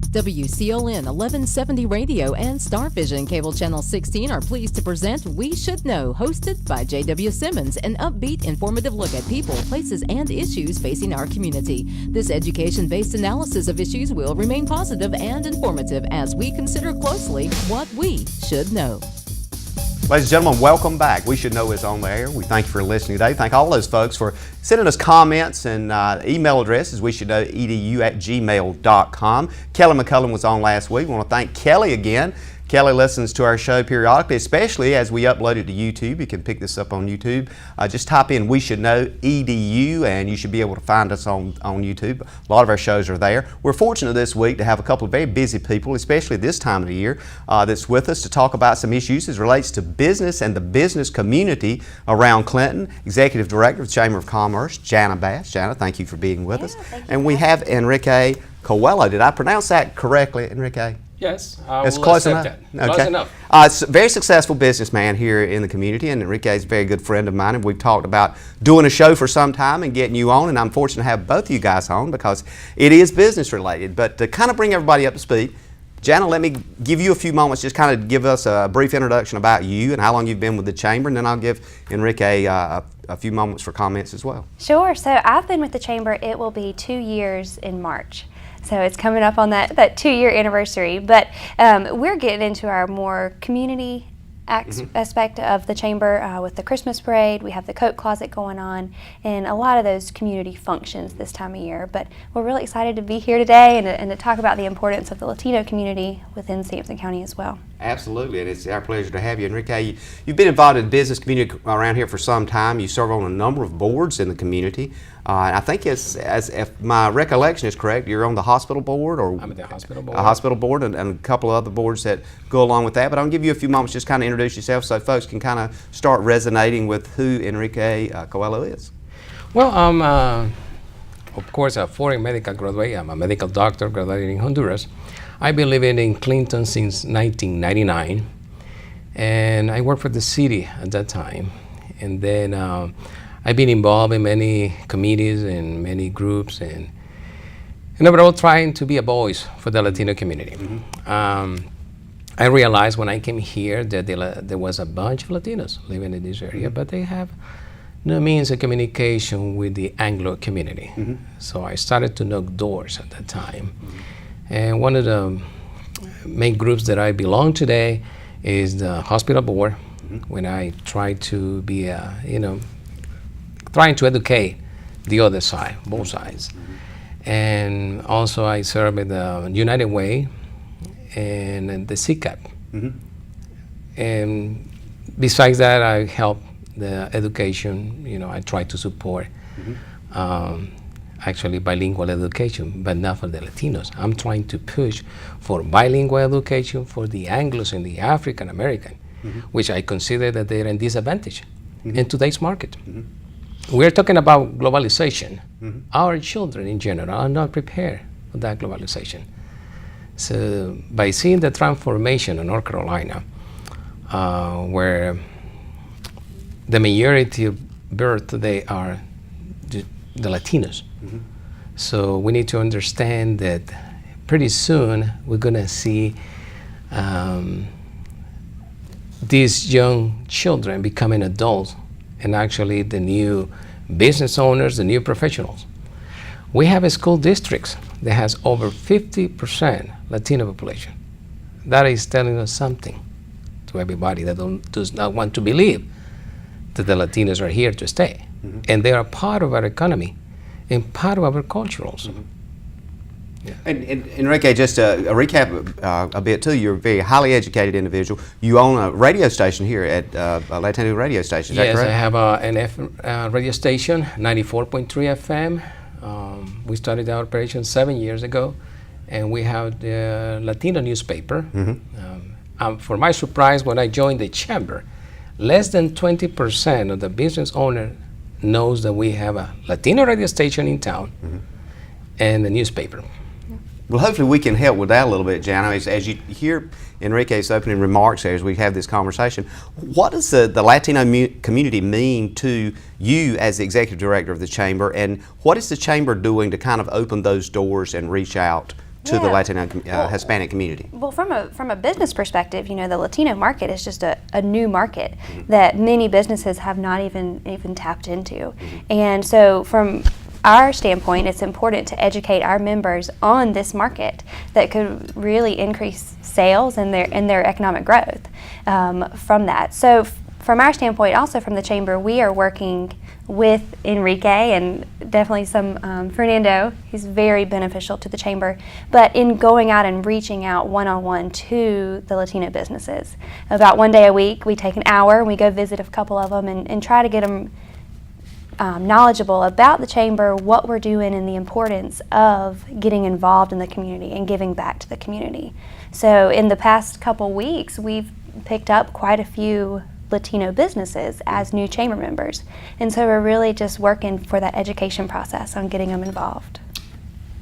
WCLN 1170 Radio and Star Vision Cable Channel 16 are pleased to present We Should Know, hosted by J.W. Simmons, an upbeat, informative look at people, places, and issues facing our community. This education-based analysis of issues will remain positive and informative as we consider closely what we should know. Ladies and gentlemen, welcome back. We Should Know is on the air. We thank you for listening today. Thank all those folks for sending us comments, and email address is weshouldknowedu@gmail.com. Kelly McCullum was on last week. We want to thank Kelly again. Kelly listens to our show periodically, especially as we upload it to YouTube. You can pick this up on YouTube. Just type in We Should Know EDU and you should be able to find us on YouTube. A lot of our shows are there. We're fortunate this week to have a couple of very busy people, especially this time of the year, that's with us to talk about some issues as relates to business and the business community around Clinton. Executive Director of the Chamber of Commerce, Jana Bass. Jana, thank you for being with us. And we have Enrique Coelho. Did I pronounce that correctly, Enrique? Yes, it's close enough. Okay. Close enough. It's a very successful businessman here in the community, and Enrique is a very good friend of mine. And we've talked about doing a show for some time and getting you on, and I'm fortunate to have both of you guys on because it is business related. But to kind of bring everybody up to speed, Jana, let me give you a few moments, just kind of give us a brief introduction about you and how long you've been with the Chamber, and then I'll give Enrique a few moments for comments as well. Sure. So I've been with the Chamber, it will be 2 years in March. So it's coming up on that 2-year anniversary. But we're getting into our more community aspect of the Chamber with the Christmas parade. We have the coat closet going on and a lot of those community functions this time of year. But we're really excited to be here today and to talk about the importance of the Latino community within Sampson County as well. Absolutely, and it's our pleasure to have you. Enrique, you've been involved in the business community around here for some time. You serve on a number of boards in the community. And I think as if my recollection is correct, you're on the hospital board, or I'm at the hospital board. A hospital board, and a couple of other boards that go along with that. But I'll give you a few moments just kind of introduce yourself so folks can kind of start resonating with who Enrique Coelho is. Well, I'm of course a foreign medical graduate. I'm a medical doctor graduated in Honduras. I've been living in Clinton since 1999, and I worked for the city at that time. And then I've been involved in many committees and many groups, and overall trying to be a voice for the Latino community. I realized when I came here that there was a bunch of Latinos living in this area, but they have no means of communication with the Anglo community. So I started to knock doors at that time. And one of the main groups that I belong today is the hospital board, when I try to be, trying to educate the other side, both sides. And also I serve in the United Way and the CCAP. And besides that, I help the education, I try to support actually bilingual education, but not for the Latinos. I'm trying to push for bilingual education for the Anglos and the African American, which I consider that they're in disadvantage in today's market. We're talking about globalization. Our children in general are not prepared for that globalization. So by seeing the transformation in North Carolina, where the majority of birth today are the Latinos. So we need to understand that pretty soon we're gonna see these young children becoming adults and actually the new business owners, the new professionals. We have a school districts that has over 50% Latino population. That is telling us something to everybody that does not want to believe that the Latinos are here to stay. And they are part of our economy and part of our culture also. Yeah. And Enrique, just a recap a bit too, you're a very highly educated individual. You own a radio station here at Latino radio station, is that correct? Yes, I have an FM radio station, 94.3 FM. We started our operation 7 years ago, and we have the Latino newspaper. For my surprise, when I joined the Chamber, less than 20% of the business owner knows that we have a Latino radio station in town and a newspaper. Well, hopefully we can help with that a little bit, Jana. As you hear Enrique's opening remarks here as we have this conversation, what does the Latino community mean to you as the Executive Director of the Chamber, and what is the Chamber doing to kind of open those doors and reach out to the Yeah. Latino Hispanic community? Well, from a business perspective, you know, the Latino market is just a new market that many businesses have not even tapped into. And so from our standpoint, it's important to educate our members on this market that could really increase sales and their economic growth from that. So from our standpoint, also from the Chamber, we are working with Enrique and definitely some Fernando. He's very beneficial to the Chamber, but in going out and reaching out one-on-one to the Latino businesses. About one day a week, we take an hour and we go visit a couple of them and try to get them knowledgeable about the Chamber, what we're doing, and the importance of getting involved in the community and giving back to the community. So in the past couple weeks, we've picked up quite a few Latino businesses as new Chamber members. And so we're really just working for that education process on getting them involved.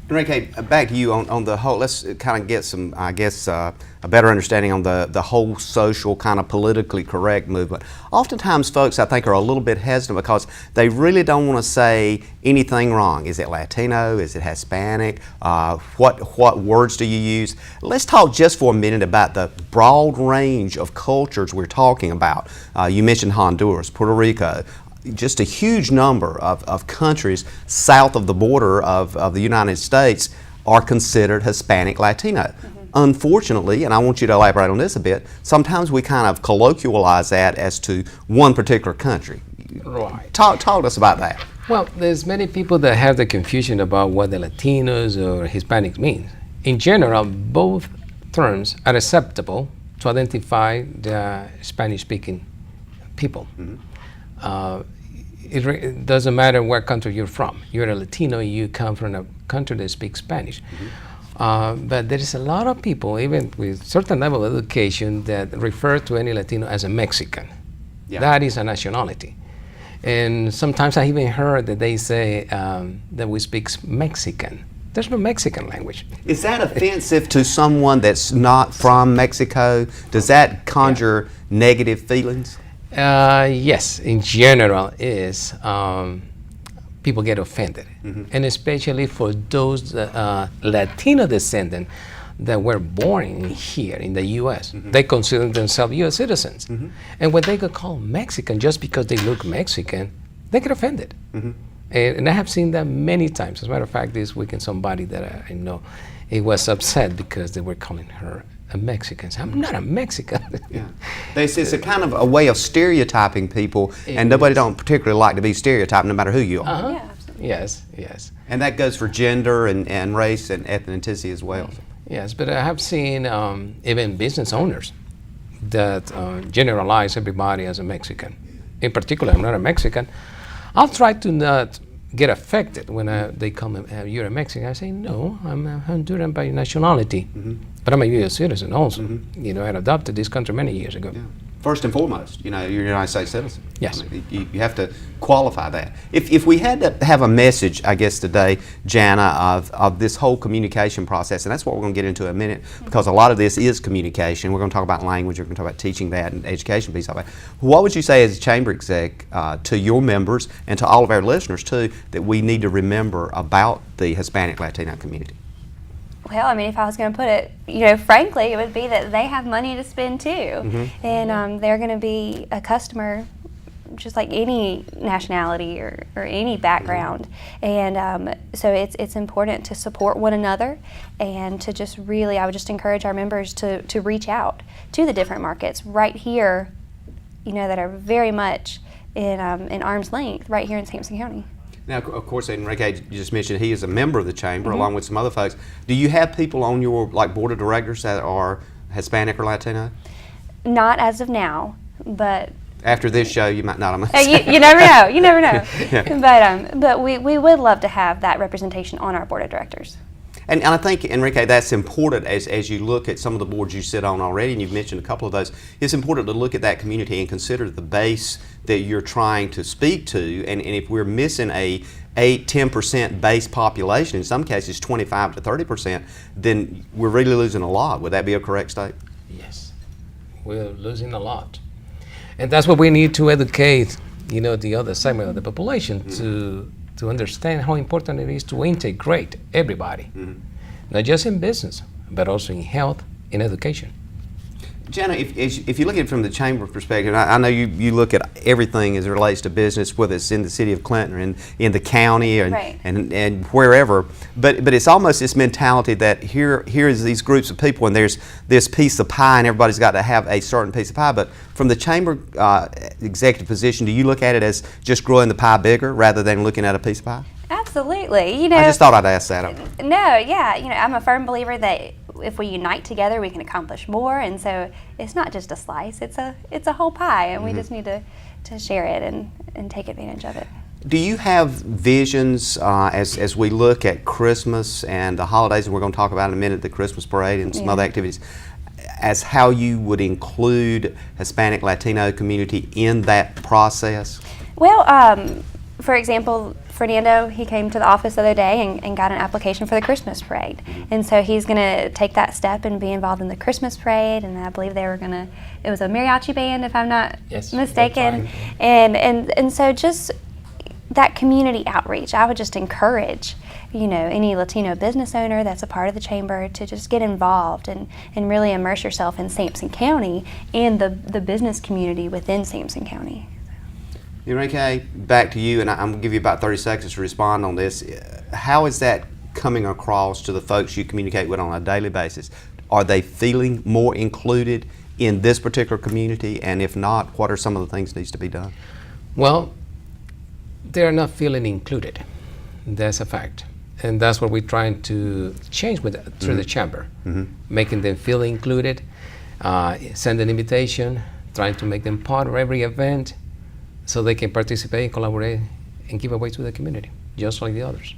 Enrique, back to you on the whole, let's kind of get some, I guess, a better understanding on the whole social kind of politically correct movement. Oftentimes folks, I think, are a little bit hesitant because they really don't want to say anything wrong. Is it Latino? Is it Hispanic? What words do you use? Let's talk just for a minute about the broad range of cultures we're talking about. You mentioned Honduras, Puerto Rico, just a huge number of countries south of the border of the United States are considered Hispanic Latino. Unfortunately, and I want you to elaborate on this a bit, sometimes we kind of colloquialize that as to one particular country. Right. Talk to us about that. Well, there's many people that have the confusion about what the Latinos or Hispanics mean. In general, both terms are acceptable to identify the Spanish-speaking people. It doesn't matter what country you're from. You're a Latino, you come from a country that speaks Spanish. But there is a lot of people, even with certain level of education, that refer to any Latino as a Mexican. Yeah. That is a nationality. And sometimes I even heard that they say that we speak Mexican. There's no Mexican language. Is that offensive to someone that's not from Mexico? Does that conjure negative feelings? Yes, in general is people get offended, and especially for those Latino descendants that were born here in the U.S. They consider themselves U.S. citizens, and when they get called Mexican just because they look Mexican, they get offended. And I have seen that many times. As a matter of fact, this weekend somebody that I know, he was upset because they were calling her a Mexican. So I'm not a Mexican. Yeah. It's a kind of a way of stereotyping people, and nobody don't particularly like to be stereotyped no matter who you are. Yeah, absolutely. Yes. And that goes for gender and race and ethnicity as well. Yes, but I have seen even business owners that generalize everybody as a Mexican. In particular, I'm not a Mexican. I'll try to not get affected when they come and you're a Mexican. I say, no, I'm a Honduran by nationality, but I'm a U.S. citizen also. You know, I adopted this country many years ago. Yeah. First and foremost, you know, you're a United States citizen. Yes. I mean, you have to qualify that. If we had to have a message, I guess today, Jana, of this whole communication process, and that's what we're going to get into in a minute, because a lot of this is communication. We're going to talk about language, we're going to talk about teaching that and education piece of that. What would you say as a chamber exec to your members and to all of our listeners too, that we need to remember about the Hispanic Latino community? Well, I mean, if I was going to put it, you know, frankly, it would be that they have money to spend too, and they're going to be a customer just like any nationality or any background, and so it's important to support one another and to just really, I would just encourage our members to reach out to the different markets right here, you know, that are very much in arm's length right here in Sampson County. Now, of course, Enrique, you just mentioned he is a member of the chamber along with some other folks. Do you have people on your board of directors that are Hispanic or Latino? Not as of now, but After this show, you might not. you never know. You never know. Yeah. But we would love to have that representation on our board of directors. And I think, Enrique, that's important as you look at some of the boards you sit on already, and you've mentioned a couple of those. It's important to look at that community and consider the base that you're trying to speak to. And if we're missing a 8-10% base population, in some cases 25 to 30%, then we're really losing a lot. Would that be a correct statement? Yes, we're losing a lot. And that's what we need to educate, you know, the other segment of the population to understand how important it is to integrate everybody. not just in business, but also in health and education. Jana, if you look at it from the chamber perspective, I know you look at everything as it relates to business, whether it's in the city of Clinton or in the county and wherever, but it's almost this mentality that here is these groups of people and there's this piece of pie and everybody's got to have a certain piece of pie. But from the chamber executive position, do you look at it as just growing the pie bigger rather than looking at a piece of pie? Absolutely. I just thought I'd ask that. No, yeah, I'm a firm believer that if we unite together, we can accomplish more. And so it's not just a slice; it's a whole pie, and we just need to share it and take advantage of it. Do you have visions as we look at Christmas and the holidays, and we're going to talk about in a minute the Christmas parade and some other activities, as how you would include Hispanic Latino community in that process? Well, for example, Fernando, he came to the office the other day and got an application for the Christmas parade. And so he's going to take that step and be involved in the Christmas parade. And I believe it was a mariachi band, if I'm not mistaken. And so just that community outreach, I would just encourage, any Latino business owner that's a part of the chamber to just get involved and really immerse yourself in Sampson County and the business community within Sampson County. Enrique, back to you, and I'm going to give you about 30 seconds to respond on this. How is that coming across to the folks you communicate with on a daily basis? Are they feeling more included in this particular community? And if not, what are some of the things that needs to be done? Well, they're not feeling included. That's a fact. And that's what we're trying to change through the chamber, making them feel included, send an invitation, trying to make them part of every event, so they can participate, collaborate, and give away to the community, just like the others.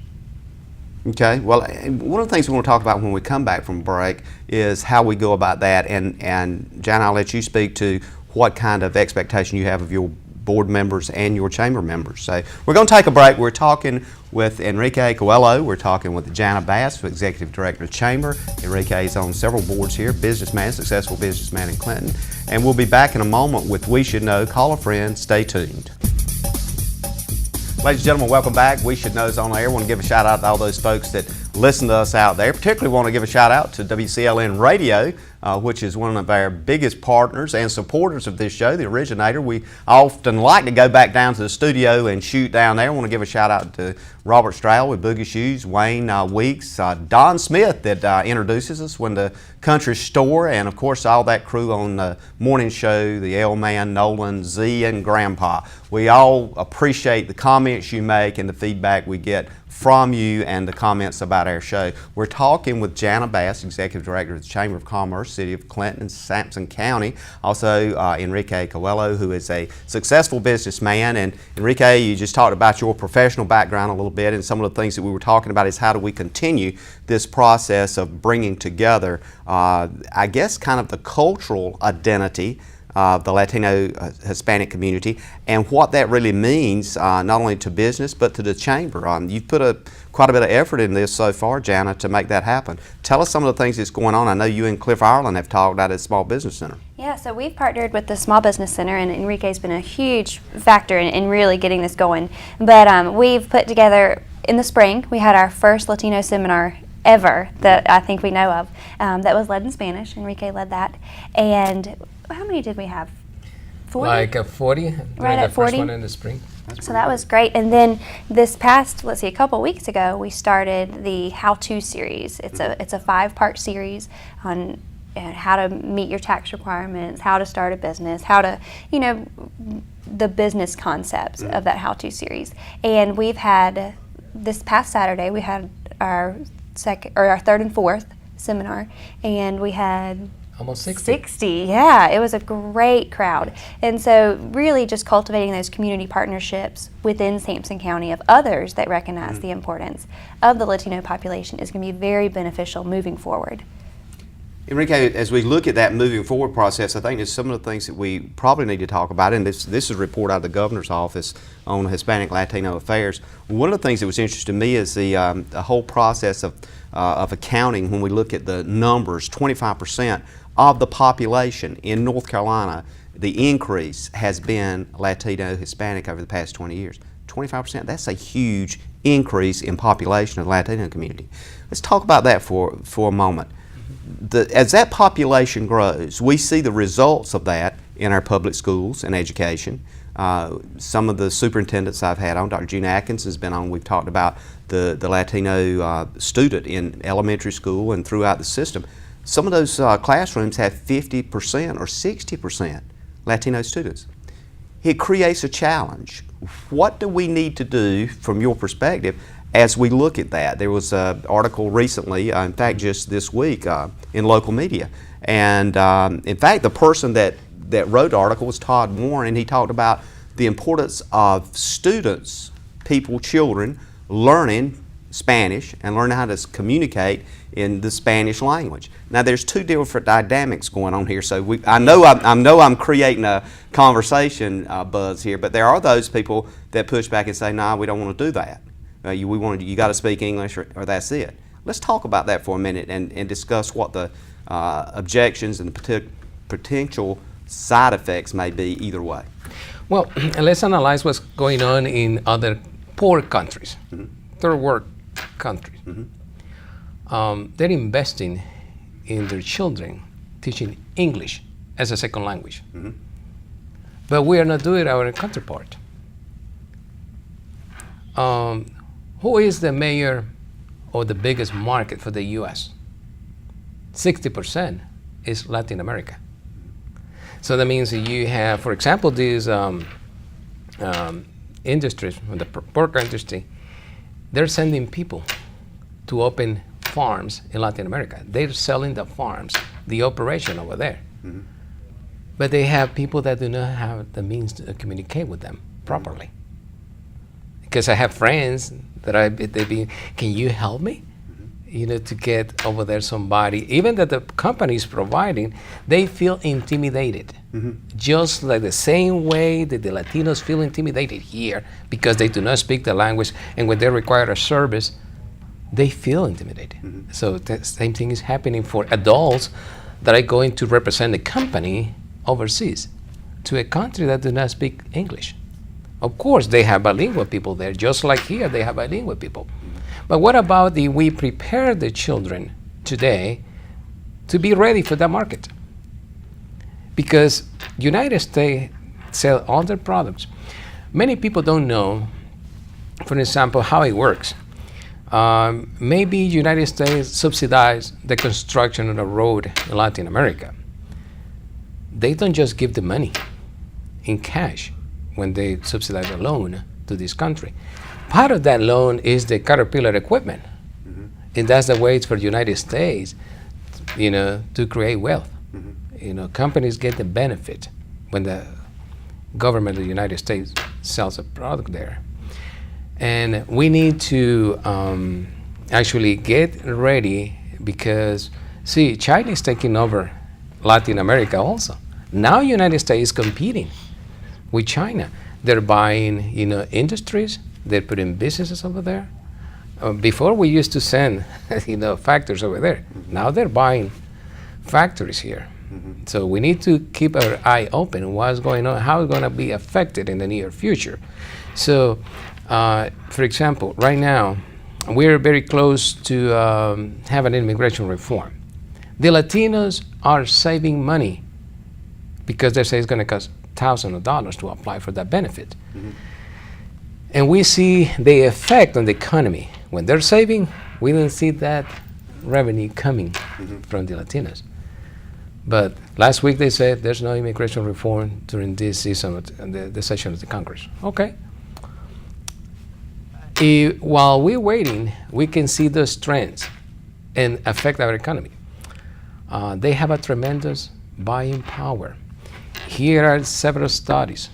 Okay, well, one of the things we want to talk about when we come back from break is how we go about that, and Jan, I'll let you speak to what kind of expectation you have of your board members and your chamber members. So we're going to take a break. We're talking with Enrique Coelho. We're talking with Jana Bass, Executive Director of Chamber. Enrique is on several boards here, businessman, successful businessman in Clinton. And we'll be back in a moment with We Should Know. Call a friend. Stay tuned. Ladies and gentlemen, welcome back. We Should Know is on air. I want to give a shout out to all those folks that listen to us out there. Particularly want to give a shout out to WCLN Radio, which is one of our biggest partners and supporters of this show, the originator. We often like to go back down to the studio and shoot down there. I want to give a shout out to Robert Stroud with Boogie Shoes, Wayne Weeks, Don Smith that introduces us when the Country Store, and of course all that crew on the morning show, the L-Man, Nolan, Z, and Grandpa. We all appreciate the comments you make and the feedback we get from you and the comments about our show. We're talking with Jana Bass, Executive Director of the Chamber of Commerce, City of Clinton and Sampson County. Also, Enrique Coelho, who is a successful businessman. And Enrique, you just talked about your professional background a little bit, and some of the things that we were talking about is how do we continue this process of bringing together, I guess, kind of the cultural identity of the Latino Hispanic community and what that really means not only to business but to the chamber. You've put quite a bit of effort in this so far, Jana, to make that happen. Tell us some of the things that's going on. I know you and Cliff Ireland have talked about at the Small Business Center. Yeah, so we've partnered with the Small Business Center, and Enrique's been a huge factor in really getting this going. But we've put together, in the spring, we had our first Latino seminar ever that I think we know of that was led in Spanish. Enrique led that. And how many did we have? 40? Like 40. Right at 40. The first one in the spring. So that was great. And then this past, a couple weeks ago, we started the How-To series. It's a 5-part series on how to meet your tax requirements, how to start a business, how to, the business concepts of that How-To series. And we've had, this past Saturday, we had our third and fourth seminar, and we had almost 60. Yeah, it was a great crowd. And so really just cultivating those community partnerships within Sampson County of others that recognize the importance of the Latino population is going to be very beneficial moving forward. Enrique, as we look at that moving forward process, I think there's some of the things that we probably need to talk about, and this is a report out of the governor's office on Hispanic Latino affairs. One of the things that was interesting to me is the whole process of accounting. When we look at the numbers, 25% of the population in North Carolina, the increase has been Latino Hispanic over the past 20 years. 25%, that's a huge increase in population of the Latino community. Let's talk about that for a moment. As that population grows, we see the results of that in our public schools and education. Some of the superintendents I've had on, Dr. Gina Atkins has been on, we've talked about the Latino student in elementary school and throughout the system. Some of those classrooms have 50% or 60% Latino students. It creates a challenge. What do we need to do from your perspective as we look at that? There was an article recently, in fact just this week, in local media. And in fact, the person that wrote the article was Todd Warren, and he talked about the importance of students, people, children, learning Spanish and learning how to communicate in the Spanish language. Now, there's two different dynamics going on here, so I know I'm creating a conversation buzz here, but there are those people that push back and say, "Nah, we don't want to do that. You got to speak English, or that's it." Let's talk about that for a minute and discuss what the objections and the potential side effects may be either way. Well, let's analyze what's going on in other poor countries, third world countries. They're investing in their children teaching English as a second language. But we are not doing our counterpart. Who is the mayor or the biggest market for the U.S.? 60% is Latin America. So that means that you have, for example, these industries, the pork industry, they're sending people to open farms in Latin America. They're selling the farms, the operation over there. But they have people that do not have the means to communicate with them properly. Because I have friends that can you help me? To get over there somebody, even that the company is providing, they feel intimidated. Just like the same way that the Latinos feel intimidated here because they do not speak the language, and when they require a service, they feel intimidated. So the same thing is happening for adults that are going to represent the company overseas to a country that do not speak English. Of course, they have bilingual people there, just like here they have bilingual people. But what about we prepare the children today to be ready for that market? Because United States sell all their products. Many people don't know, for example, how it works. Maybe United States subsidize the construction of a road in Latin America. They don't just give the money in cash when they subsidize a loan to this country. Part of that loan is the Caterpillar equipment. And that's the way it's for the United States, to create wealth. Companies get the benefit when the government of the United States sells a product there. And we need to actually get ready because, see, China is taking over Latin America also. Now United States is competing with China. They're buying, industries. They're putting businesses over there. Before we used to send, factories over there. Now they're buying factories here. So we need to keep our eye open on what's going on, how it's going to be affected in the near future. So, for example, right now, we're very close to have an immigration reform. The Latinos are saving money because they say it's going to cost thousands of dollars to apply for that benefit. And we see the effect on the economy. When they're saving, we don't see that revenue coming from the Latinos. But last week they said there's no immigration reform during this season, the session of the Congress. Okay. While we're waiting, we can see those trends and affect our economy. They have a tremendous buying power. Here are several studies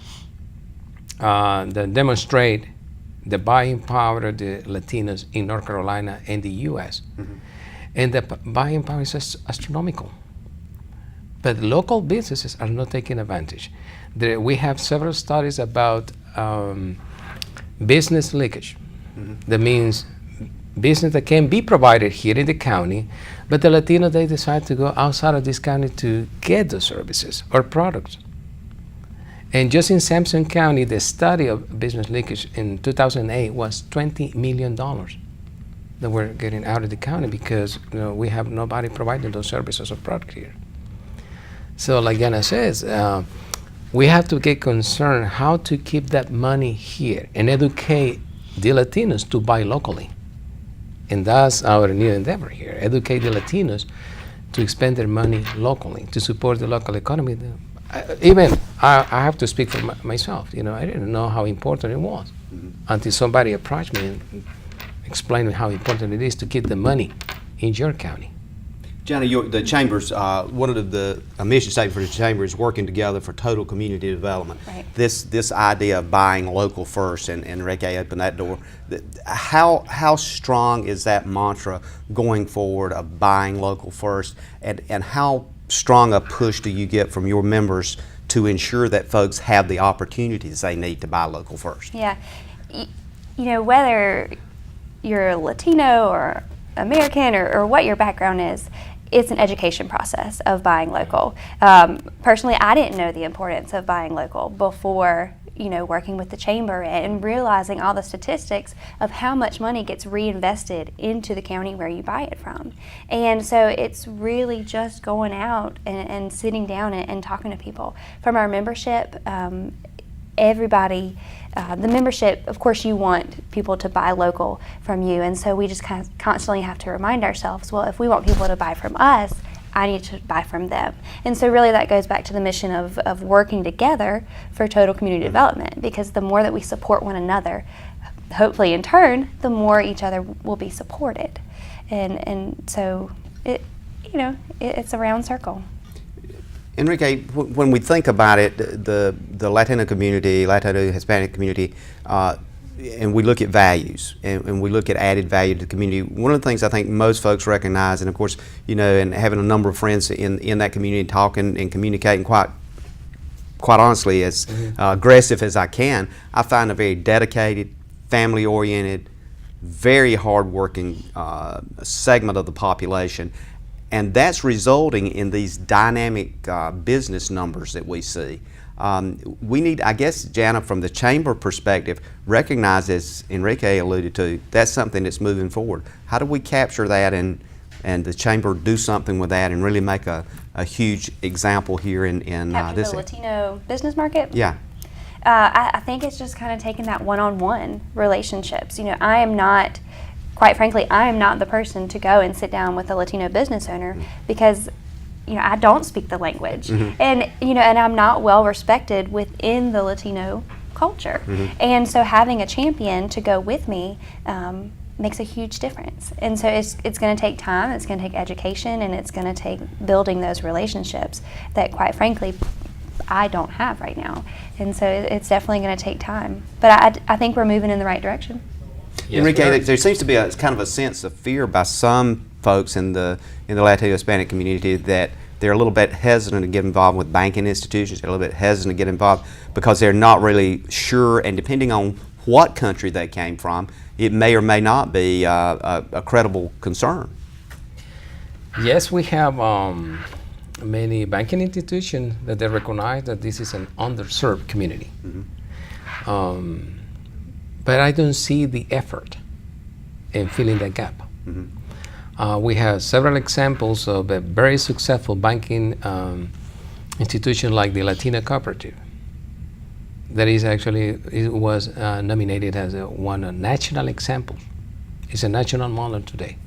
that demonstrate the buying power of the Latinos in North Carolina and the U.S. And the buying power is astronomical. But local businesses are not taking advantage. We have several studies about business leakage. That means business that can be provided here in the county, but the Latino, they decide to go outside of this county to get the services or products. And just in Sampson County, the study of business leakage in 2008 was $20 million that we're getting out of the county because we have nobody providing those services or products here. So like Jana says, we have to get concerned how to keep that money here and educate the Latinos to buy locally. And that's our new endeavor here, educate the Latinos to spend their money locally, to support the local economy. I have to speak for myself. I didn't know how important it was until somebody approached me and explained how important it is to keep the money in your county. Johnny, the Chamber's, one of the mission statement for the Chamber is working together for total community development. Right. This idea of buying local first, and Enrique opened that door. How strong is that mantra going forward of buying local first, and how strong a push do you get from your members to ensure that folks have the opportunities they need to buy local first? Yeah, whether you're Latino or American or what your background is, it's an education process of buying local. Personally, I didn't know the importance of buying local before working with the Chamber and realizing all the statistics of how much money gets reinvested into the county where you buy it from. And so it's really just going out and sitting down and talking to people. From our membership, everybody, the membership, of course you want people to buy local from you, and so we just kind of constantly have to remind ourselves, well, if we want people to buy from us, I need to buy from them. And so really that goes back to the mission of working together for total community development, because the more that we support one another, hopefully in turn, the more each other will be supported. And so it's a round circle. Enrique, when we think about it, the Latino community, Latino Hispanic community, and we look at values and we look at added value to the community, one of the things I think most folks recognize, and of course, and having a number of friends in that community, talking and communicating quite honestly as aggressive as I can, I find a very dedicated, family-oriented, very hard-working segment of the population. And that's resulting in these dynamic business numbers that we see. We need, I guess, Jana, from the Chamber perspective, recognize, as Enrique alluded to, that's something that's moving forward. How do we capture that and the Chamber do something with that and really make a huge example here in this? The Latino business market? Yeah. I think it's just kind of taking that one-on-one relationships. Quite frankly, I am not the person to go and sit down with a Latino business owner because, I don't speak the language, and I'm not well respected within the Latino culture, and so having a champion to go with me makes a huge difference. And so it's going to take time, it's going to take education, and it's going to take building those relationships that, quite frankly, I don't have right now. And so it's definitely going to take time, but I think we're moving in the right direction. Yes, Enrique, there seems to be kind of a sense of fear by some folks in the Latino Hispanic community that they're a little bit hesitant to get involved with banking institutions. They're a little bit hesitant to get involved because they're not really sure, and depending on what country they came from, it may or may not be a credible concern. Yes, we have many banking institutions that they recognize that this is an underserved community. But I don't see the effort in filling that gap. We have several examples of a very successful banking institution like the Latina Cooperative. That is actually, it was nominated as one of national examples. It's a national model today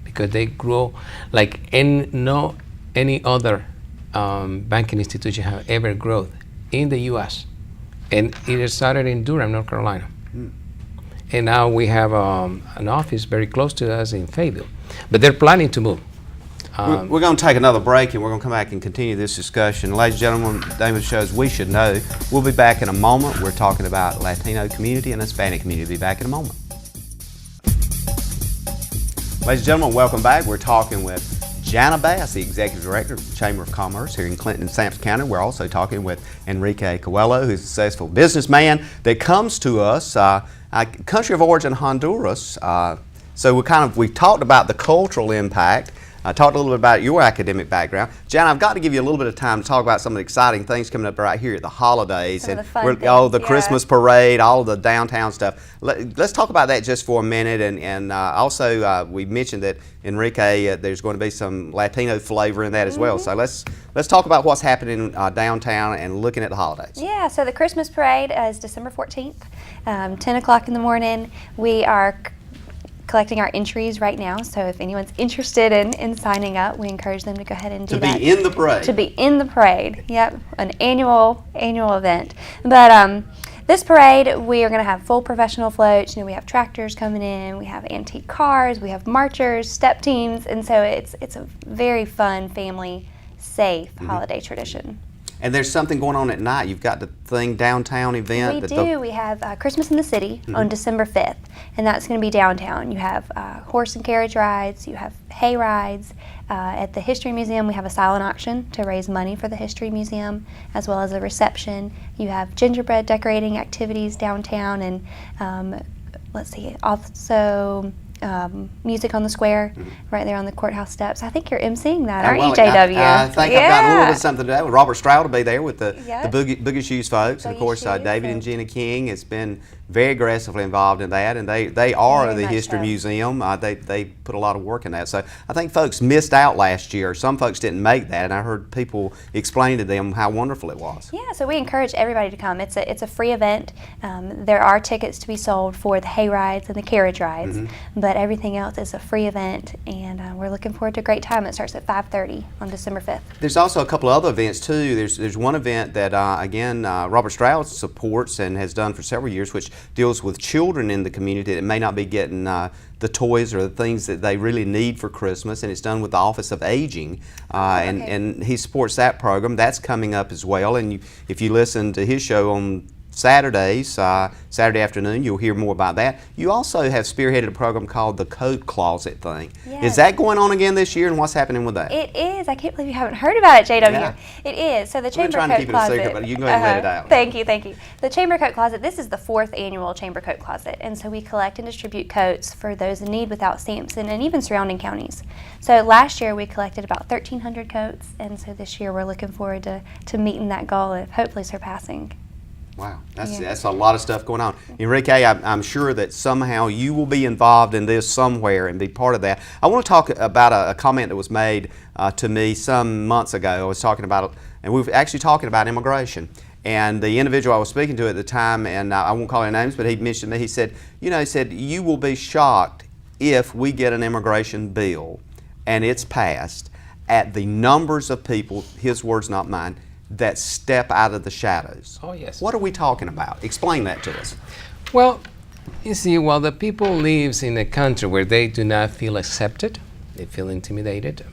because they grow like any other banking institution have ever grown in the U.S. And it started in Durham, North Carolina. And now we have an office very close to us in Fayetteville. But they're planning to move. We're going to take another break, and we're going to come back and continue this discussion. Ladies and gentlemen, the name of the show is We Should Know. We'll be back in a moment. We're talking about Latino community and Hispanic community. We'll be back in a moment. Ladies and gentlemen, welcome back. We're talking with Jana Bass, the Executive Director of the Chamber of Commerce here in Clinton and Sampson County. We're also talking with Enrique Coelho, who's a successful businessman that comes to us, country of origin Honduras. So we've talked about the cultural impact talked a little bit about your academic background. Jan, I've got to give you a little bit of time to talk about some of the exciting things coming up right here at the holidays. Some of and the fun the things, Christmas parade, all of the downtown stuff. Let's talk about that just for a minute. And also, we mentioned that Enrique, there's going to be some Latino flavor in that as well. So let's talk about what's happening downtown and looking at the holidays. Yeah, so the Christmas parade is December 14th, 10 o'clock in the morning. We are collecting our entries right now, so if anyone's interested in signing up, we encourage them to go ahead and do that. To be in the parade. To be in the parade, yep, an annual event. But this parade, we are going to have full professional floats. We have tractors coming in, we have antique cars, we have marchers, step teams, and so it's a very fun, family, safe holiday tradition. And there's something going on at night. You've got the thing downtown event. We do. We have Christmas in the City on December 5th, and that's going to be downtown. You have horse and carriage rides. You have hay rides. At the History Museum, we have a silent auction to raise money for the History Museum, as well as a reception. You have gingerbread decorating activities downtown, and let's see, also music on the square, right there on the courthouse steps. I think you're emceeing that, aren't you, JW? I think I've got a little bit of something to do. Robert Stroud will be there with the Yep. Boogie Shoes folks. And of course, David and Jenna King has been very aggressively involved in that, and they are Very the much History so. Museum. They put a lot of work in that. So I think folks missed out last year. Some folks didn't make that, and I heard people explain to them how wonderful it was. Yeah, so we encourage everybody to come. It's a free event. There are tickets to be sold for the hay rides and the carriage rides, but everything else is a free event, and we're looking forward to a great time. It starts at 5:30 on December 5th. There's also a couple of other events too. There's one event that again Robert Stroud supports and has done for several years, which deals with children in the community that may not be getting the toys or the things that they really need for Christmas, and it's done with the Office of Aging, and he supports that program. That's coming up as well, and if you listen to his show on Saturdays, Saturday afternoon, you'll hear more about that. You also have spearheaded a program called the Coat Closet thing. Yes. Is that going on again this year, and what's happening with that? It is. I can't believe you haven't heard about it, JW. Yeah. It is. So the We've been Chamber trying to Coat keep it a Closet. secret, but you can go ahead and let it out. Thank you. The Chamber Coat Closet, this is the 4th annual Chamber Coat Closet, and so we collect and distribute coats for those in need without Sampson and even surrounding counties. So last year we collected about 1,300 coats, and so this year we're looking forward to meeting that goal of hopefully surpassing. Wow, that's a lot of stuff going on. Enrique, I'm sure that somehow you will be involved in this somewhere and be part of that. I want to talk about a comment that was made to me some months ago. I was talking about, and we were actually talking about immigration. And the individual I was speaking to at the time, and I won't call any names, but he mentioned to me, he said, you will be shocked if we get an immigration bill and it's passed at the numbers of people, his words not mine, that step out of the shadows. Oh, yes. What are we talking about? Explain that to us. Well, you see, while the people lives in a country where they do not feel accepted, they feel intimidated,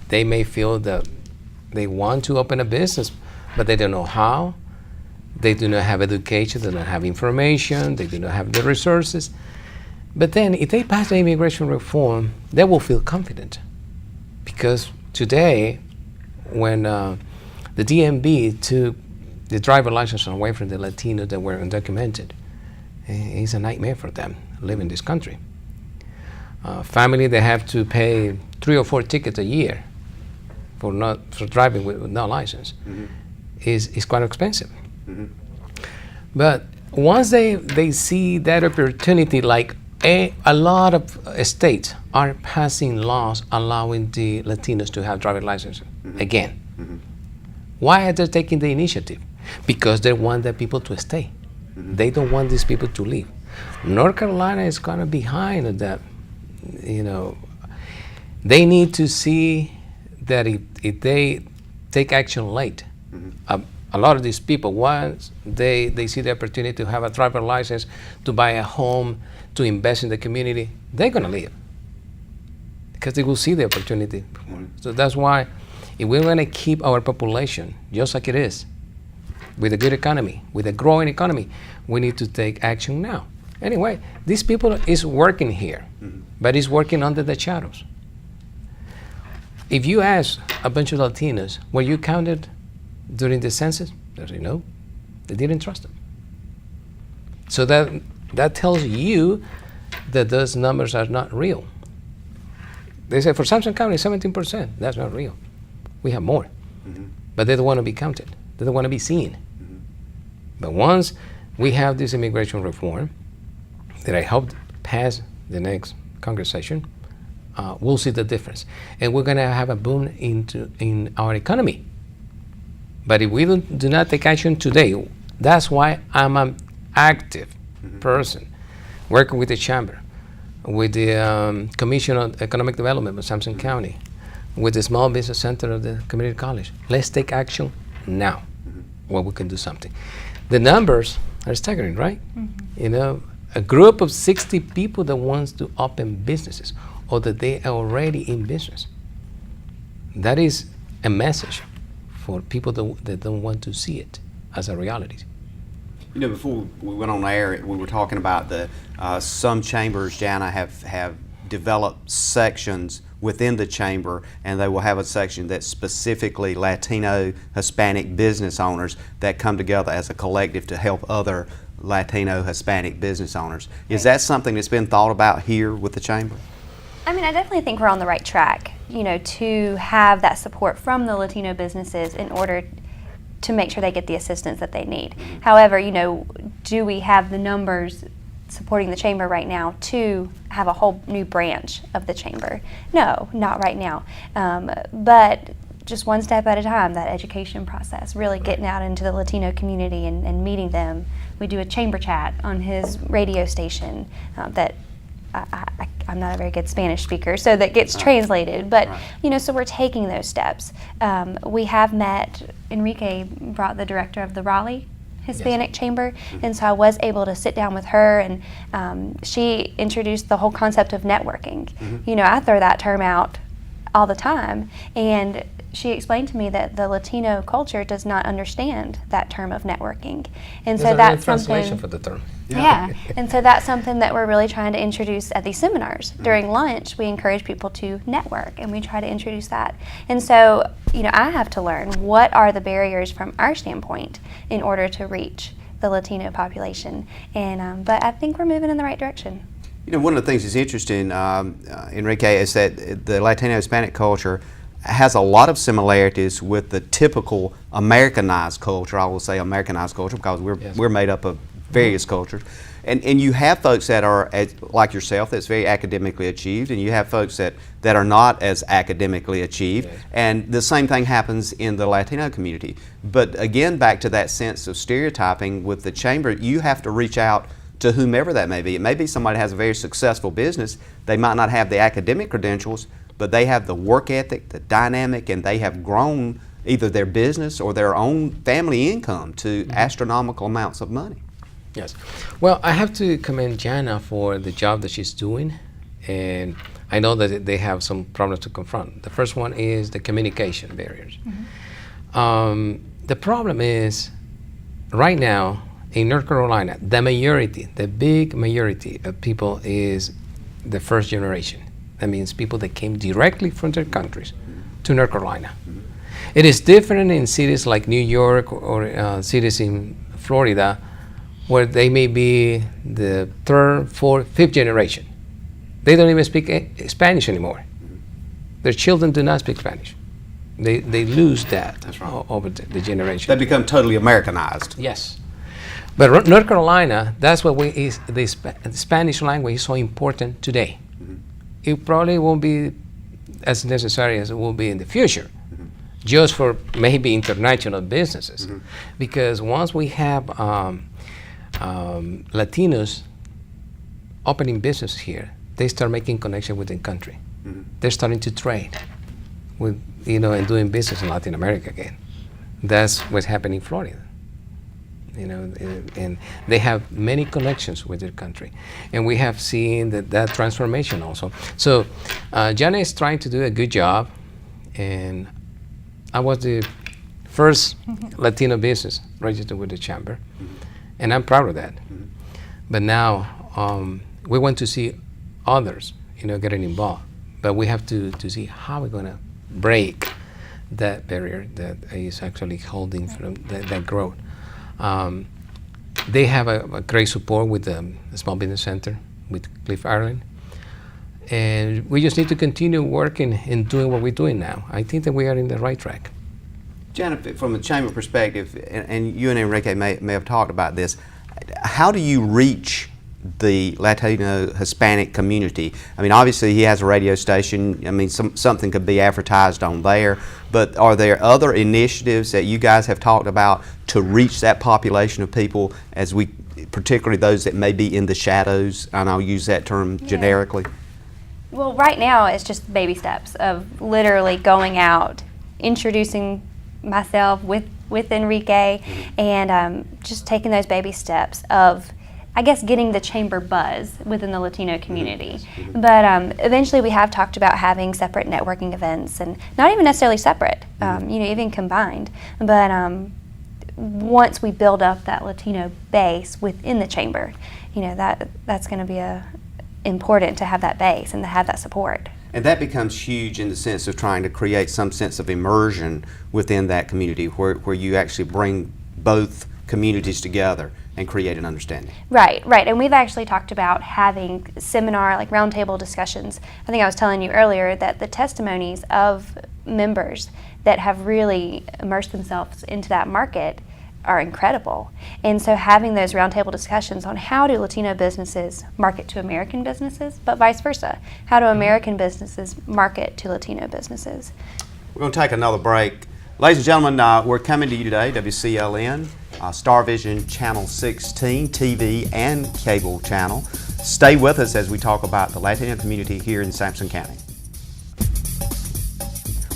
they may feel that they want to open a business, but they don't know how. They do not have education, they don't have information, they do not have the resources. But then if they pass the immigration reform, they will feel confident. Because today, when the DMV took the driver license away from the Latinos that were undocumented, it's a nightmare for them living in this country. Family, they have to pay 3 or 4 tickets a year for driving with no license. Is quite expensive. But once they see that opportunity, like a lot of states are passing laws allowing the Latinos to have driver's license again. Why are they taking the initiative? Because they want the people to stay. They don't want these people to leave. North Carolina is kind of behind on that. They need to see that if they take action late, a lot of these people, once they see the opportunity to have a driver's license, to buy a home, to invest in the community, they're going to leave because they will see the opportunity. So that's why if we want to keep our population just like it is, with a good economy, with a growing economy, we need to take action now. Anyway, these people is working here, but it's working under the shadows. If you ask a bunch of Latinos, were you counted during the census? They say no. They didn't trust them. So that tells you that those numbers are not real. They say for Sampson County, 17%. That's not real. We have more. But they don't want to be counted. They don't want to be seen. But once we have this immigration reform that I hope pass the next Congress session, we'll see the difference. And we're going to have a boom in our economy. But if we do not take action today, that's why I'm an active person working with the Chamber, with the Commission on Economic Development of Sampson County, with the Small Business Center of the Community College. Let's take action now where we can do something. The numbers are staggering, right? You know, a group of 60 people that wants to open businesses or that they are already in business. That is a message for people that don't want to see it as a reality. You know, before we went on air, we were talking about the some chambers, Jana, have developed sections within the chamber, and they will have a section that's specifically Latino, Hispanic business owners that come together as a collective to help other Latino, Hispanic business owners. Is that something that's been thought about here with the chamber? I mean, I definitely think we're on the right track, you know, to have that support from the Latino businesses in order to make sure they get the assistance that they need. However, you know, do we have the numbers supporting the chamber right now to have a whole new branch of the chamber? No, not right now. But just one step at a time, that education process, really getting out into the Latino community and meeting them. We do a chamber chat on his radio station that I'm not a very good Spanish speaker, so that gets translated. But you know, so we're taking those steps. We have met. Enrique brought the director of the Raleigh Hispanic Chamber, and so I was able to sit down with her, and she introduced the whole concept of networking. You know, I throw that term out all the time, and she explained to me that the Latino culture does not understand that term of networking, and so that's translation something. for the term. Yeah, and so that's something that we're really trying to introduce at these seminars. During lunch, we encourage people to network, and we try to introduce that. And so, you know, I have to learn what are the barriers from our standpoint in order to reach the Latino population. And but I think we're moving in the right direction. You know, one of the things that's interesting, Enrique, is that the Latino Hispanic culture has a lot of similarities with the typical Americanized culture. I will say Americanized culture because we're made up of various cultures. And you have folks that are, like yourself, that's very academically achieved, and you have folks that are not as academically achieved. Yes. And the same thing happens in the Latino community. But again, back to that sense of stereotyping with the chamber, you have to reach out to whomever that may be. It may be somebody that has a very successful business. They might not have the academic credentials, but they have the work ethic, the dynamic, and they have grown either their business or their own family income to astronomical amounts of money. Yes. Well, I have to commend Jana for the job that she's doing, and I know that they have some problems to confront. The first one is the communication barriers. The problem is, right now, in North Carolina, the big majority of people is the first generation. That means people that came directly from their countries to North Carolina. It is different in cities like New York or cities in Florida, where they may be the third, fourth, fifth generation. They don't even speak Spanish anymore. Their children do not speak Spanish. They lose that. That's right. Over the generation. They become totally Americanized. Yes. But North Carolina, that's what the Spanish language is so important today. It probably won't be as necessary as it will be in the future, just for maybe international businesses. Because once we have Latinos opening business here, they start making connection with the country. They're starting to trade with, you know, and doing business in Latin America again. That's what's happening in Florida. You know, and they have many connections with their country, and we have seen that transformation also. So, Jana is trying to do a good job, and I was the first Latino business registered with the chamber, and I'm proud of that. But now we want to see others, you know, getting involved. But we have to see how we're going to break that barrier that is actually holding from that growth. They have a great support with the Small Business Center, with Cliff Ireland. And we just need to continue working and doing what we're doing now. I think that we are in the right track. Janet, from the chamber perspective, and you and Enrique may have talked about this, how do you reach the Latino Hispanic community? I mean, obviously he has a radio station. I mean, something could be advertised on there, but are there other initiatives that you guys have talked about to reach that population of people, particularly those that may be in the shadows, and I'll use that term generically? Well, right now it's just baby steps of literally going out, introducing myself with Enrique, and just taking those baby steps of, I guess, getting the chamber buzz within the Latino community. But eventually we have talked about having separate networking events, and not even necessarily separate, even combined. But once we build up that Latino base within the chamber, that's going to be important to have that base and to have that support. And that becomes huge in the sense of trying to create some sense of immersion within that community where you actually bring both communities together and create an understanding. Right. And we've actually talked about having seminar, like roundtable discussions. I think I was telling you earlier that the testimonies of members that have really immersed themselves into that market are incredible. And so having those roundtable discussions on how do Latino businesses market to American businesses, but vice versa. How do American businesses market to Latino businesses? We're going to take another break. Ladies and gentlemen, we're coming to you today, WCLN, Star Vision Channel 16, TV and cable channel. Stay with us as we talk about the Latino community here in Sampson County.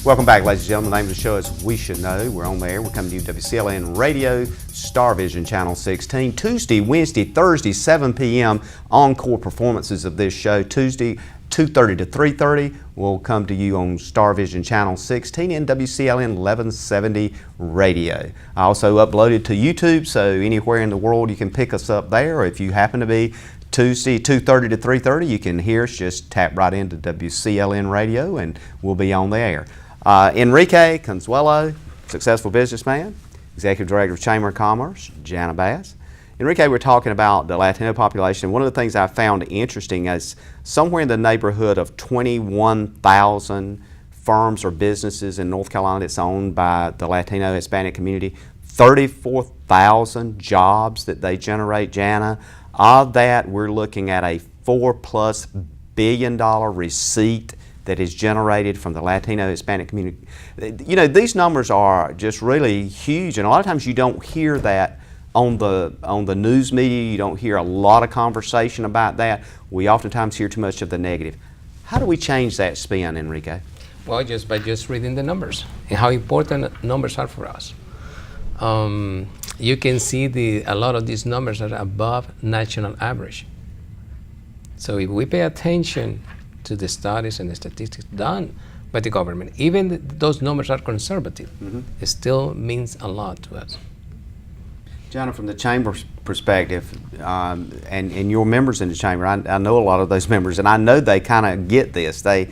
Welcome back, ladies and gentlemen. The name of the show is We Should Know. We're on there. We're coming to you WCLN Radio, Star Vision Channel 16. Tuesday, Wednesday, Thursday, 7 p.m. encore performances of this show. Tuesday, 2:30 to 3:30 will come to you on Star Vision Channel 16 and WCLN 1170 Radio. I also uploaded to YouTube, so anywhere in the world you can pick us up there. Or if you happen to be Tuesday, 2:30 to 3:30, you can hear us. Just tap right into WCLN Radio and we'll be on the air. Enrique Consuelo, successful businessman, Executive Director of Chamber of Commerce, Jana Bass. Enrique, we're talking about the Latino population. One of the things I found interesting is somewhere in the neighborhood of 21,000 firms or businesses in North Carolina that's owned by the Latino Hispanic community, 34,000 jobs that they generate, Jana. Of that, we're looking at a $4+ billion receipt that is generated from the Latino Hispanic community. These numbers are just really huge, and a lot of times you don't hear that on the news media. You don't hear a lot of conversation about that. We oftentimes hear too much of the negative. How do we change that spin, Enrique? Well, just by reading the numbers and how important numbers are for us. You can see a lot of these numbers are above national average. So if we pay attention to the studies and the statistics done by the government, even those numbers are conservative, it still means a lot to us. Jana, from the chamber's perspective, and your members in the chamber, I know a lot of those members, and I know they kind of get this. They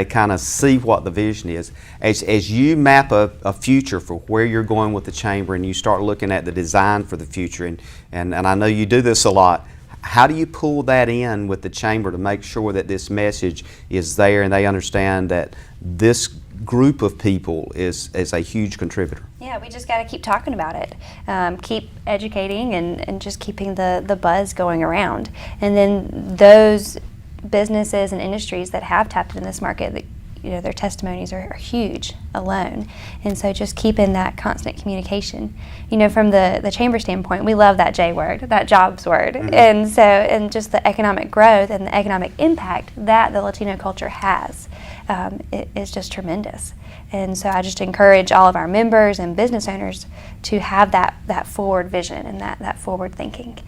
kind of see what the vision is. As you map a future for where you're going with the chamber, and you start looking at the design for the future, and I know you do this a lot, how do you pull that in with the chamber to make sure that this message is there and they understand that this group of people is a huge contributor? Yeah, we just got to keep talking about it, keep educating, and just keeping the buzz going around. And then those businesses and industries that have tapped in this market, their testimonies are huge alone. And so just keeping that constant communication. From the chamber standpoint, we love that J word, that jobs word. And just the economic growth and the economic impact that the Latino culture has is just tremendous. And so I just encourage all of our members and business owners to have that forward vision and that forward thinking.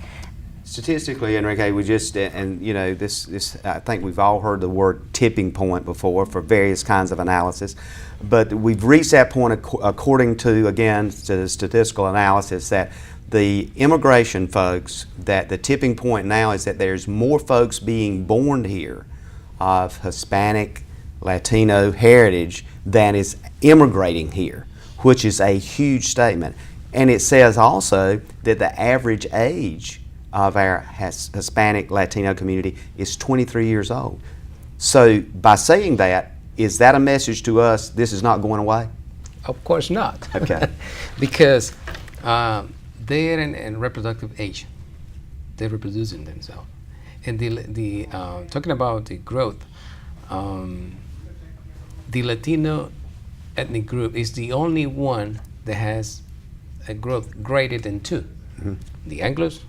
Statistically, Enrique, this I think we've all heard the word tipping point before for various kinds of analysis, but we've reached that point according to, again, to statistical analysis, that the immigration folks, that the tipping point now is that there's more folks being born here of Hispanic, Latino heritage than is immigrating here, which is a huge statement. And it says also that the average age of our Hispanic Latino community is 23 years old. So by saying that, is that a message to us, this is not going away? Of course not. Okay. Because they're in reproductive age. They're reproducing themselves. And the talking about the growth, the Latino ethnic group is the only one that has a growth greater than 2. Mm-hmm. The Anglos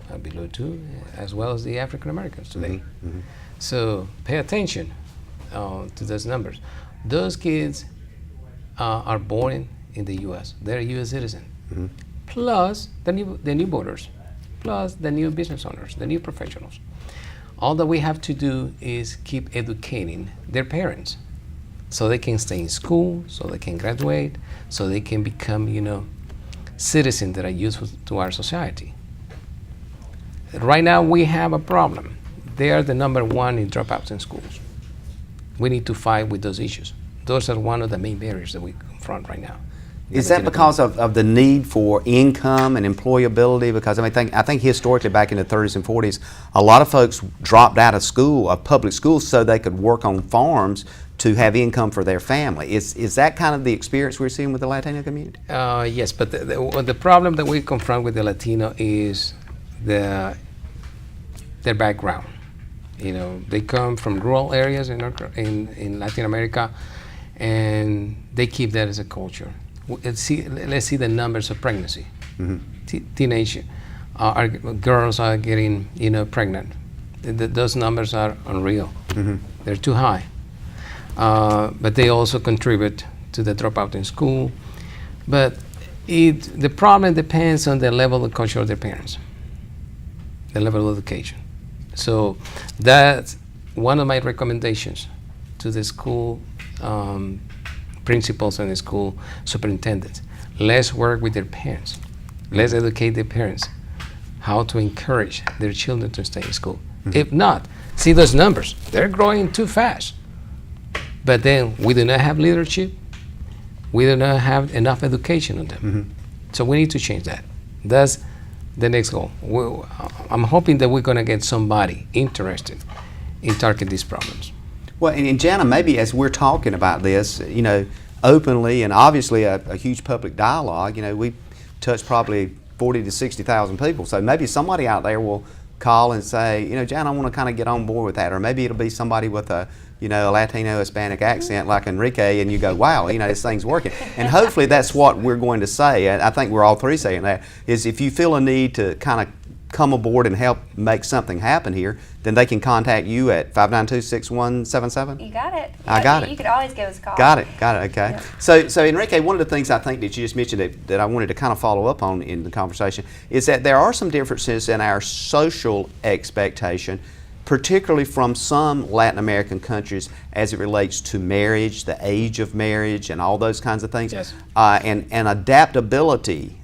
are below 2, as well as the African Americans today. Mm-hmm. Mm-hmm. So pay attention to those numbers. Those kids are born in the U.S. They're a U.S. citizen. Mm-hmm. Plus the new voters, plus the new business owners, the new professionals. All that we have to do is keep educating their parents so they can stay in school, so they can graduate, so they can become, citizens that are useful to our society. Right now we have a problem. They are the number 1 in dropouts in schools. We need to fight with those issues. Those are one of the main barriers that we confront right now. Is that because of the need for income and employability? Because I think historically back in the 30s and 40s, a lot of folks dropped out of school, of public schools, so they could work on farms to have income for their family. Is that kind of the experience we're seeing with the Latino community? Yes, but the problem that we confront with the Latino is their background. They come from rural areas in Latin America, and they keep that as a culture. Let's see the numbers of pregnancy. Mm-hmm. Teenage girls are getting pregnant. Those numbers are unreal. Mm-hmm. They're too high. But they also contribute to the dropout in school. But the problem depends on the level of culture of their parents, the level of education. So that's one of my recommendations to the school principals and the school superintendents. Let's work with their parents. Let's educate their parents how to encourage their children to stay in school. Mm-hmm. If not, see those numbers. They're growing too fast. But then we do not have leadership. We do not have enough education on them. Mm-hmm. So we need to change that. That's the next goal. I'm hoping that we're going to get somebody interested in targeting these problems. Well, and Jana, maybe as we're talking about this, openly and obviously a huge public dialogue, we touch probably 40 to 60,000 people. So maybe somebody out there will call and say, Jana, I want to kind of get on board with that. Or maybe it'll be somebody with a Latino, Hispanic accent like Enrique, and you go, wow, this thing's working. And hopefully that's what we're going to say. And I think we're all three saying that, is if you feel a need to kind of come aboard and help make something happen here, then they can contact you at 592-6177? You got it. I got it. You could always give us a call. Got it, okay. Yeah. So Enrique, one of the things I think that you just mentioned that I wanted to kind of follow up on in the conversation is that there are some differences in our social expectation, particularly from some Latin American countries as it relates to marriage, the age of marriage, and all those kinds of things. Yes. And adaptability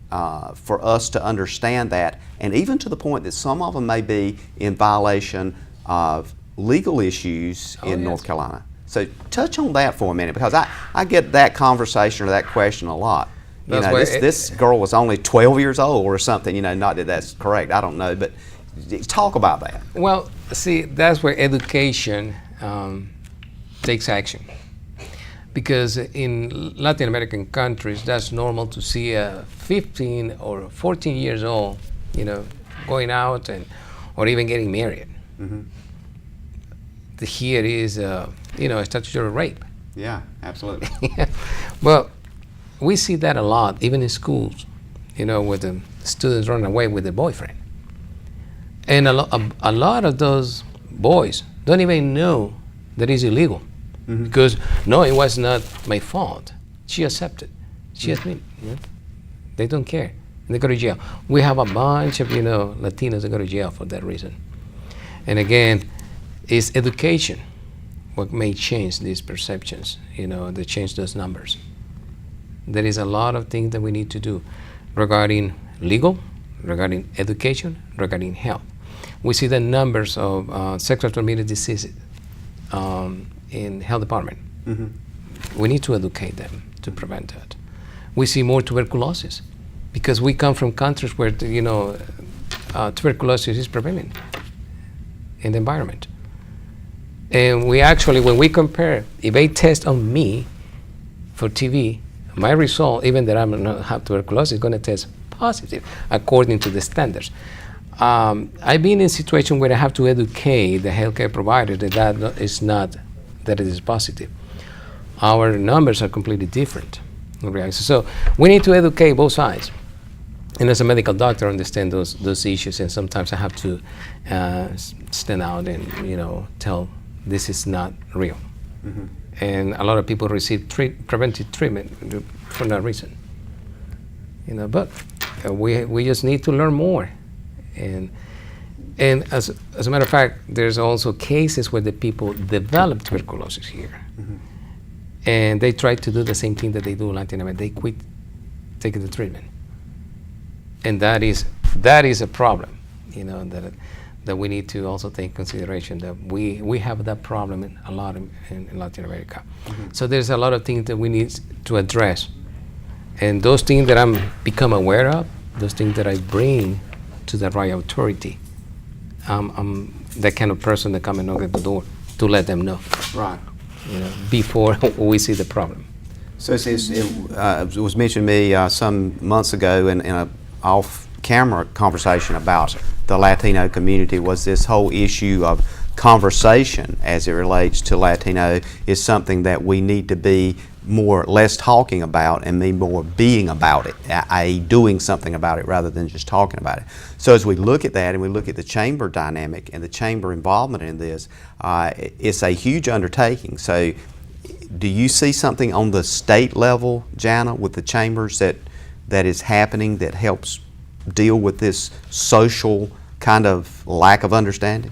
for us to understand that, and even to the point that some of them may be in violation of legal issues in North Carolina. So touch on that for a minute, because I get that conversation or that question a lot. This girl was only 12 years old or something, not that that's correct, I don't know, but talk about that. Well, see, that's where education takes action. Because in Latin American countries, that's normal to see a 15 or 14 years old, going out or even getting married. Mm-hmm. Here is, a statutory rape. Yeah, absolutely. Well, we see that a lot, even in schools, with the students running away with their boyfriend. And a lot of those boys don't even know that it's illegal. Mm-hmm. Because, no, it was not my fault. She accepted. She admitted. They don't care. They go to jail. We have a bunch of, Latinos that go to jail for that reason. And again, it's education what may change these perceptions, to change those numbers. There is a lot of things that we need to do regarding legal, regarding education, regarding health. We see the numbers of sexually transmitted diseases in health department. Mm-hmm. We need to educate them to prevent that. We see more tuberculosis because we come from countries where tuberculosis is prevalent in the environment. And we actually, when we compare, if they test on me for TB, my result, even that I'm not have tuberculosis, is going to test positive according to the standards. I've been in a situation where I have to educate the healthcare provider that is not, that it is positive. Our numbers are completely different. So we need to educate both sides. And as a medical doctor, I understand those issues, and sometimes I have to stand out and tell this is not real. Mm-hmm. And a lot of people receive preventive treatment for that reason. But we just need to learn more. And as a matter of fact, there's also cases where the people develop tuberculosis here. Mm-hmm. And they try to do the same thing that they do in Latin America. They quit taking the treatment. And that is a problem, that we need to also take consideration that we have that problem a lot in Latin America. Mm-hmm. So there's a lot of things that we need to address. And those things that I'm become aware of, those things that I bring to the right authority, I'm that kind of person that come and knock at the door to let them know. Right. Before we see the problem. So it was mentioned to me some months ago in a off-camera conversation about the Latino community was this whole issue of conversation as it relates to Latino is something that we need to be less talking about and be more being about it, i.e. doing something about it rather than just talking about it. So as we look at that and we look at the chamber dynamic and the chamber involvement in this, it's a huge undertaking. So do you see something on the state level, Jana, with the chambers that is happening that helps deal with this social kind of lack of understanding?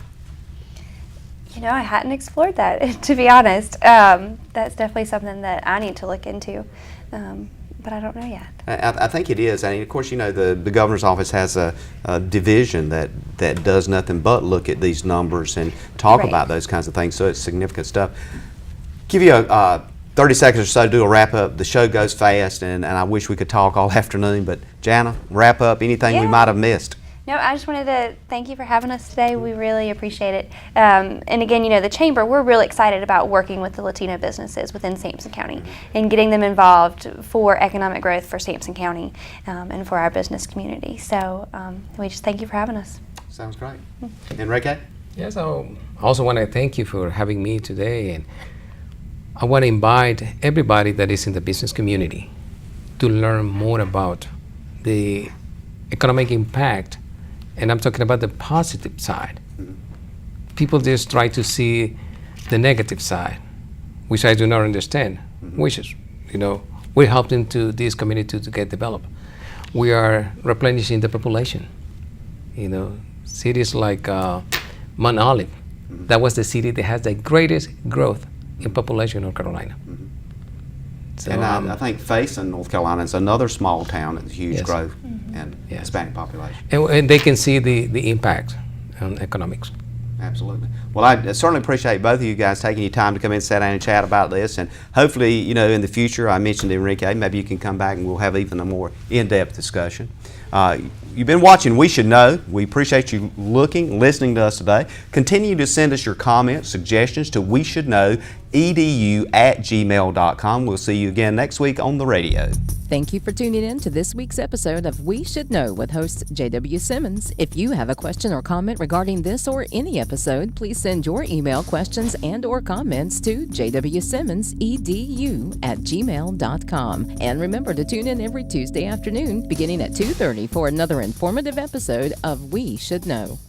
I hadn't explored that, to be honest. That's definitely something that I need to look into, but I don't know yet. I think it is. Of course, the governor's office has a division that does nothing but look at these numbers and talk about those kinds of things, so it's significant stuff. Give you 30 seconds or so to do a wrap-up. The show goes fast, and I wish we could talk all afternoon, but Jana, wrap up anything we might have missed. No, I just wanted to thank you for having us today. We really appreciate it. And again, the Chamber, we're really excited about working with the Latino businesses within Sampson County and getting them involved for economic growth for Sampson County and for our business community. So we just thank you for having us. Sounds great. Enrique? Yes, I also want to thank you for having me today. And I want to invite everybody that is in the business community to learn more about the economic impact. And I'm talking about the positive side. Mm-hmm. People just try to see the negative side, which I do not understand, which is, we're helping this community to get developed. We are replenishing the population. Cities like Mount Olive, that was the city that has the greatest growth in population in North Carolina. Mm-hmm. So, and I think Faison, North Carolina, is another small town with huge growth and Hispanic population. And they can see the impact on economics. Absolutely. Well, I certainly appreciate both of you guys taking your time to come in and sit down and chat about this. And hopefully, in the future, I mentioned Enrique, maybe you can come back and we'll have even a more in-depth discussion. You've been watching We Should Know. We appreciate you listening to us today. Continue to send us your comments, suggestions to weshouldknow.edu@gmail.com. We'll see you again next week on the radio. Thank you for tuning in to this week's episode of We Should Know with host J.W. Simmons. If you have a question or comment regarding this or any episode, please send your email questions and or comments to jwsimmonsedu@gmail.com. And remember to tune in every Tuesday afternoon beginning at 2:30 for another informative episode of We Should Know.